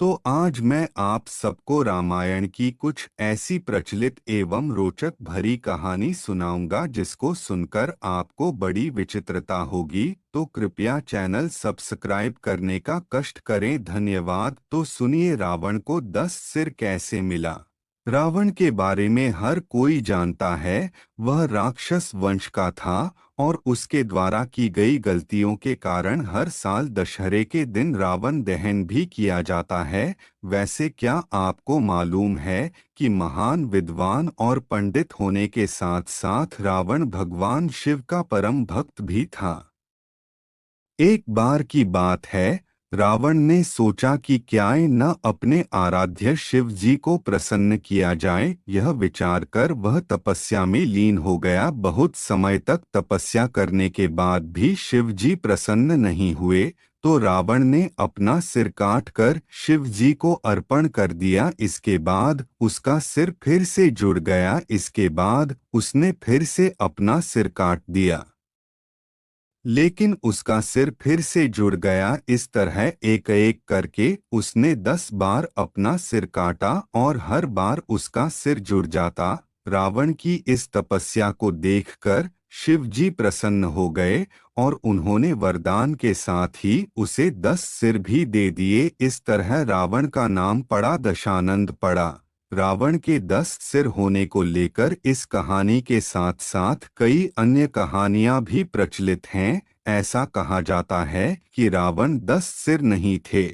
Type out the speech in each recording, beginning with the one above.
तो आज मैं आप सबको रामायण की कुछ ऐसी प्रचलित एवं रोचक भरी कहानी सुनाऊंगा जिसको सुनकर आपको बड़ी विचित्रता होगी। तो कृपया चैनल सब्सक्राइब करने का कष्ट करें, धन्यवाद। तो सुनिए, रावण को 10 सिर कैसे मिला। रावण के बारे में हर कोई जानता है। वह राक्षस वंश का था और उसके द्वारा की गई गलतियों के कारण हर साल दशहरे के दिन रावण दहन भी किया जाता है। वैसे क्या आपको मालूम है कि महान विद्वान और पंडित होने के साथ साथ रावण भगवान शिव का परम भक्त भी था। एक बार की बात है, रावण ने सोचा कि क्यों न अपने आराध्य शिव जी को प्रसन्न किया जाए। यह विचार कर वह तपस्या में लीन हो गया। बहुत समय तक तपस्या करने के बाद भी शिव जी प्रसन्न नहीं हुए, तो रावण ने अपना सिर काट कर शिव जी को अर्पण कर दिया। इसके बाद उसका सिर फिर से जुड़ गया। इसके बाद उसने फिर से अपना सिर काट दिया, लेकिन उसका सिर फिर से जुड़ गया। इस तरह एक एक करके उसने 10 बार अपना सिर काटा और हर बार उसका सिर जुड़ जाता। रावण की इस तपस्या को देखकर शिव जी प्रसन्न हो गए और उन्होंने वरदान के साथ ही उसे 10 सिर भी दे दिए। इस तरह रावण का नाम पड़ा दशानंद पड़ा। रावण के 10 सिर होने को लेकर इस कहानी के साथ साथ कई अन्य कहानियां भी प्रचलित हैं। ऐसा कहा जाता है कि रावण 10 सिर नहीं थे,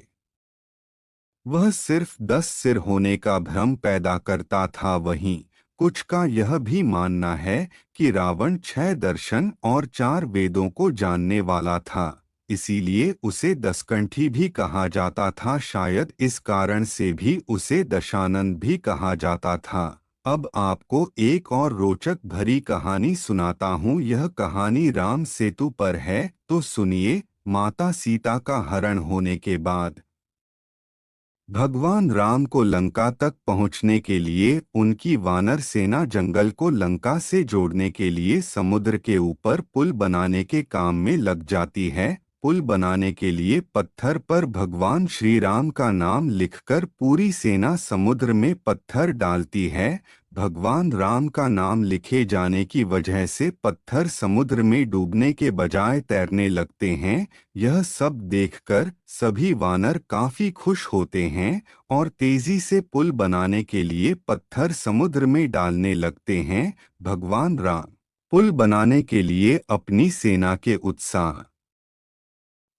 वह सिर्फ 10 सिर होने का भ्रम पैदा करता था। वहीं कुछ का यह भी मानना है कि रावण 6 दर्शन और 4 वेदों को जानने वाला था, इसीलिए उसे दसकंठी भी कहा जाता था। शायद इस कारण से भी उसे दशानंद भी कहा जाता था। अब आपको एक और रोचक भरी कहानी सुनाता हूँ। यह कहानी राम सेतु पर है, तो सुनिए। माता सीता का हरण होने के बाद भगवान राम को लंका तक पहुंचने के लिए उनकी वानर सेना जंगल को लंका से जोड़ने के लिए समुद्र के ऊपर पुल बनाने के काम में लग जाती है। पुल बनाने के लिए पत्थर पर भगवान श्री राम का नाम लिखकर पूरी सेना समुद्र में पत्थर डालती है। भगवान राम का नाम लिखे जाने की वजह से पत्थर समुद्र में डूबने के बजाय तैरने लगते हैं। यह सब देखकर सभी वानर काफी खुश होते हैं और तेजी से पुल बनाने के लिए पत्थर समुद्र में डालने लगते हैं। भगवान राम पुल बनाने के लिए अपनी सेना के उत्साह,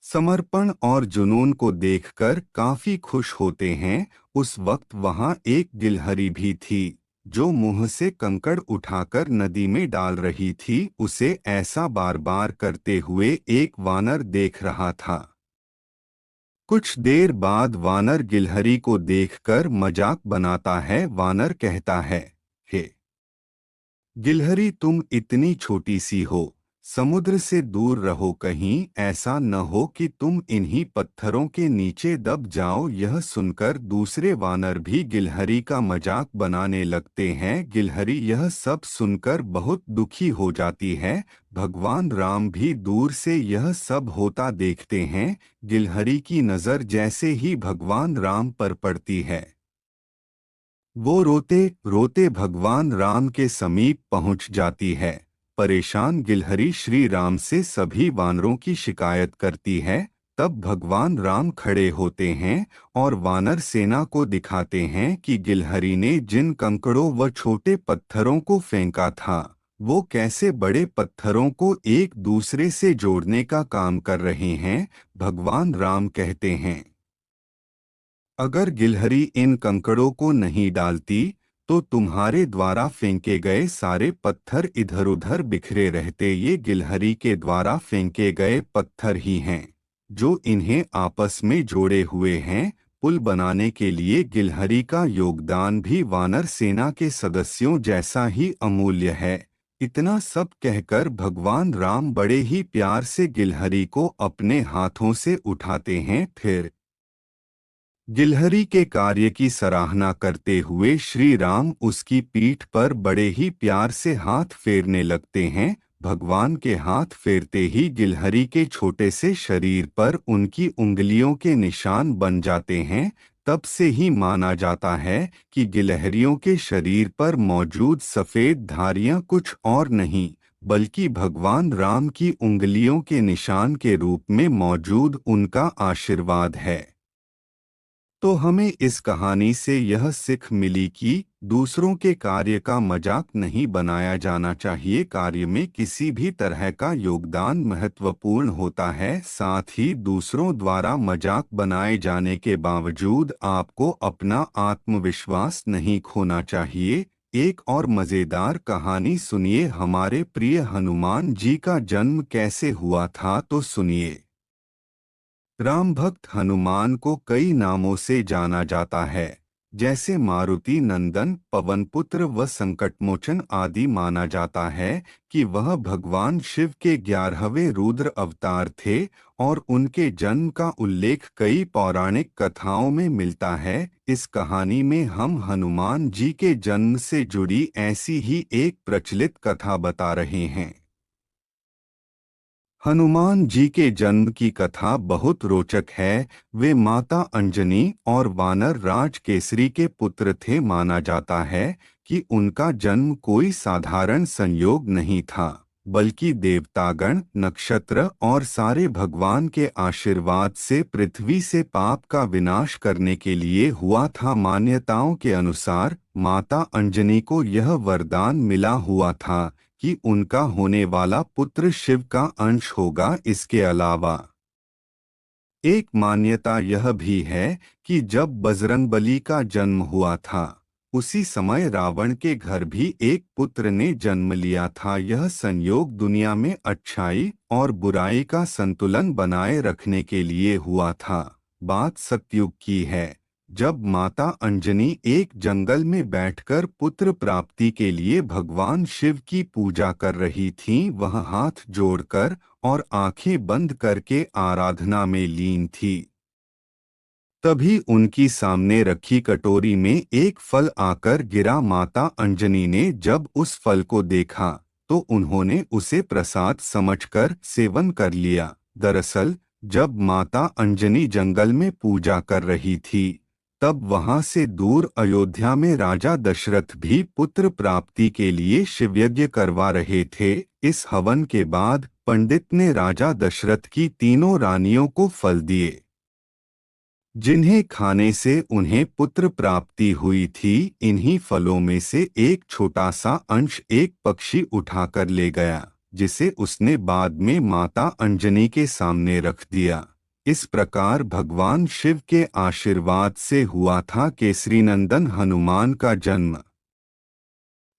समर्पण और जुनून को देखकर काफी खुश होते हैं। उस वक्त वहां एक गिलहरी भी थी जो मुंह से कंकड़ उठाकर नदी में डाल रही थी। उसे ऐसा बार बार करते हुए एक वानर देख रहा था। कुछ देर बाद वानर गिलहरी को देखकर मजाक बनाता है। वानर कहता है, हे गिलहरी, तुम इतनी छोटी सी हो, समुद्र से दूर रहो, कहीं ऐसा न हो कि तुम इन्हीं पत्थरों के नीचे दब जाओ। यह सुनकर दूसरे वानर भी गिलहरी का मजाक बनाने लगते हैं। गिलहरी यह सब सुनकर बहुत दुखी हो जाती है। भगवान राम भी दूर से यह सब होता देखते हैं। गिलहरी की नज़र जैसे ही भगवान राम पर पड़ती है, वो रोते रोते भगवान राम के समीप पहुंच जाती है। परेशान गिलहरी श्री राम से सभी वानरों की शिकायत करती है। तब भगवान राम खड़े होते हैं और वानर सेना को दिखाते हैं कि गिलहरी ने जिन कंकड़ों व छोटे पत्थरों को फेंका था, वो कैसे बड़े पत्थरों को एक दूसरे से जोड़ने का काम कर रहे हैं। भगवान राम कहते हैं, अगर गिलहरी इन कंकड़ों को नहीं डालती तो तुम्हारे द्वारा फेंके गए सारे पत्थर इधर उधर बिखरे रहते। ये गिलहरी के द्वारा फेंके गए पत्थर ही हैं जो इन्हें आपस में जोड़े हुए हैं। पुल बनाने के लिए गिलहरी का योगदान भी वानर सेना के सदस्यों जैसा ही अमूल्य है। इतना सब कहकर भगवान राम बड़े ही प्यार से गिलहरी को अपने हाथों से उठाते हैं। फिर गिलहरी के कार्य की सराहना करते हुए श्री राम उसकी पीठ पर बड़े ही प्यार से हाथ फेरने लगते हैं। भगवान के हाथ फेरते ही गिलहरी के छोटे से शरीर पर उनकी उंगलियों के निशान बन जाते हैं। तब से ही माना जाता है कि गिलहरियों के शरीर पर मौजूद सफेद धारियां कुछ और नहीं बल्कि भगवान राम की उंगलियों के निशान के रूप में मौजूद उनका आशीर्वाद है। तो हमें इस कहानी से यह सीख मिली कि दूसरों के कार्य का मजाक नहीं बनाया जाना चाहिए। कार्य में किसी भी तरह का योगदान महत्वपूर्ण होता है। साथ ही दूसरों द्वारा मजाक बनाए जाने के बावजूद आपको अपना आत्मविश्वास नहीं खोना चाहिए। एक और मजेदार कहानी सुनिए। हमारे प्रिय हनुमान जी का जन्म कैसे हुआ था, तो सुनिए। राम भक्त हनुमान को कई नामों से जाना जाता है, जैसे मारुति नंदन, पवनपुत्र व संकटमोचन आदि। माना जाता है कि वह भगवान शिव के 11वें रुद्र अवतार थे और उनके जन्म का उल्लेख कई पौराणिक कथाओं में मिलता है। इस कहानी में हम हनुमान जी के जन्म से जुड़ी ऐसी ही एक प्रचलित कथा बता रहे हैं। हनुमान जी के जन्म की कथा बहुत रोचक है। वे माता अंजनी और वानर राज केसरी के पुत्र थे। माना जाता है कि उनका जन्म कोई साधारण संयोग नहीं था, बल्कि देवतागण, नक्षत्र और सारे भगवान के आशीर्वाद से पृथ्वी से पाप का विनाश करने के लिए हुआ था। मान्यताओं के अनुसार माता अंजनी को यह वरदान मिला हुआ था कि उनका होने वाला पुत्र शिव का अंश होगा। इसके अलावा एक मान्यता यह भी है कि जब बजरंगबली का जन्म हुआ था, उसी समय रावण के घर भी एक पुत्र ने जन्म लिया था। यह संयोग दुनिया में अच्छाई और बुराई का संतुलन बनाए रखने के लिए हुआ था। बात सतयुग की है, जब माता अंजनी एक जंगल में बैठकर पुत्र प्राप्ति के लिए भगवान शिव की पूजा कर रही थीं। वह हाथ जोड़कर और आंखें बंद करके आराधना में लीन थी। तभी उनकी सामने रखी कटोरी में एक फल आकर गिरा। माता अंजनी ने जब उस फल को देखा तो उन्होंने उसे प्रसाद समझकर सेवन कर लिया। दरअसल जब माता अंजनी जंगल में पूजा कर रही थी, तब वहां से दूर अयोध्या में राजा दशरथ भी पुत्र प्राप्ति के लिए शिवयज्ञ करवा रहे थे। इस हवन के बाद पंडित ने राजा दशरथ की तीनों रानियों को फल दिए, जिन्हें खाने से उन्हें पुत्र प्राप्ति हुई थी। इन्हीं फलों में से एक छोटा सा अंश एक पक्षी उठाकर ले गया, जिसे उसने बाद में माता अंजनी के सामने रख दिया। इस प्रकार भगवान शिव के आशीर्वाद से हुआ था केसरीनंदन हनुमान का जन्म।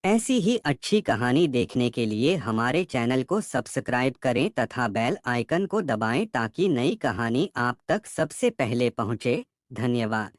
ऐसी ही अच्छी कहानी देखने के लिए हमारे चैनल को सब्सक्राइब करें तथा बेल आइकन को दबाएं ताकि नई कहानी आप तक सबसे पहले पहुंचे। धन्यवाद।